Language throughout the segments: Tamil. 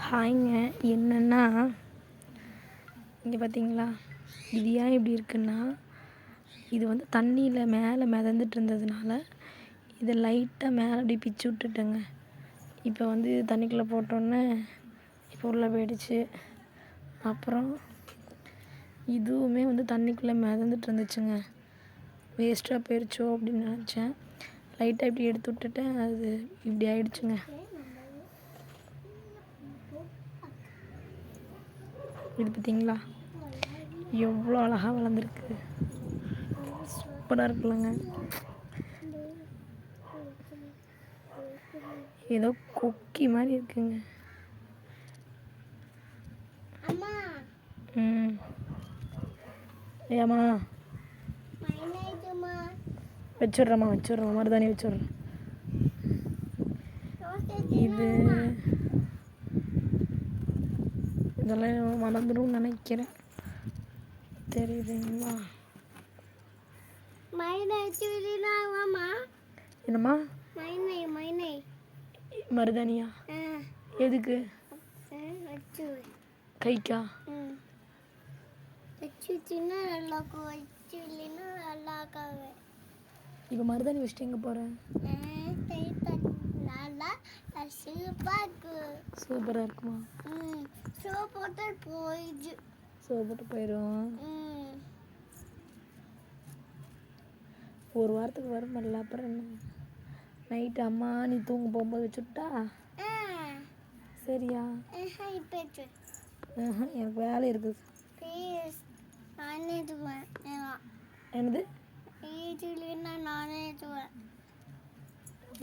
ஹாய்ங்க. என்னென்னா இங்கே பார்த்தீங்களா, இது ஏன் இப்படி இருக்குன்னா, இது வந்து தண்ணியில் மேலே மிதந்துட்டு இருந்ததுனால இதை லைட்டாக மேலே அப்படி பிச்சு விட்டுட்டேங்க. இப்போ வந்து இது தண்ணிக்குள்ளே போட்டோன்னே இப்போ உள்ளே போயிடுச்சு. அப்புறம் இதுவுமே வந்து தண்ணிக்குள்ளே மிதந்துட்டு இருந்துச்சுங்க. வேஸ்ட்டாக போயிடுச்சோ அப்படின்னு நினச்சேன். லைட்டாக இப்படி எடுத்து விட்டுட்டேன், அது இப்படி ஆயிடுச்சுங்க. இது பார்த்தீங்களா, எவ்வளோ அழகாக வளர்ந்துருக்கு, சூப்பராக இருக்குல்லங்க. ஏதோ கொக்கி மாதிரி இருக்குங்க. ஏம்மா வச்சிட்றேம்மா மருதாணி வச்சிட்றேன். இதெல்லாம் வளர்ந்துடும் நினைக்கிறேன். தெரியுதுங்களா? என்னம்மா மருதாணியா? எதுக்கு? கைக்கா? இப்போ மருதாணி வச்சுட்டு எங்கே போகிறேன்? சூப்பராக இருக்குமா? சோப்பு போயிடும். ஒரு வாரத்துக்கு வரும்ல. அப்புறம் என்ன, நைட்டு அம்மா நீ தூங்க போகும்போது வச்சுட்டா சரியா? எனக்கு வேலை இருக்குது. என்னது?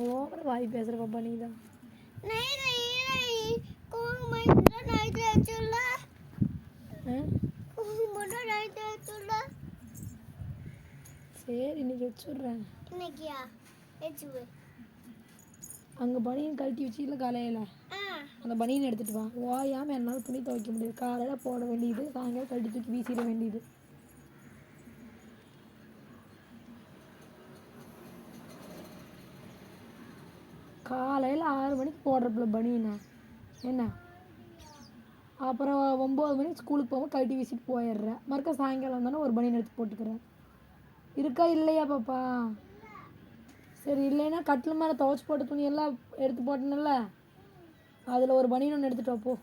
ஓவர வாய் பேசுகிற பாப்பா நீ தான். சரி இன்னைக்கு வச்சுட்றேன். அங்கே பனியன் கழட்டி வச்சுக்கல காலையில், அந்த பனியன் எடுத்துகிட்டு வா. ஓயாமல் என்னால் துணி துவைக்க முடியாது. காலையில் போட வேண்டியது, சாயங்காலம் கழட்டி தூக்கி வீசிட வேண்டியது. காலையில் 6 மணிக்கு போடுறப்பில்ல பனியனை என்ன, அப்புறம் 9 மணிக்கு ஸ்கூலுக்கு போகும்போது கழட்டி வீசிட்டு போயிடுறேன். மறுக்க சாயங்காலம் வந்தோன்னே ஒரு பனியன் எடுத்து போட்டுக்கிறேன். இருக்கா இல்லையா பாப்பா? சரி இல்லைன்னா கட்டில் மேலே துவைச்சி போட்ட துணியெல்லாம் எடுத்து போட்டேன்ல, அதில் ஒரு பனியன் ஒன்று எடுத்துகிட்டு வா போ.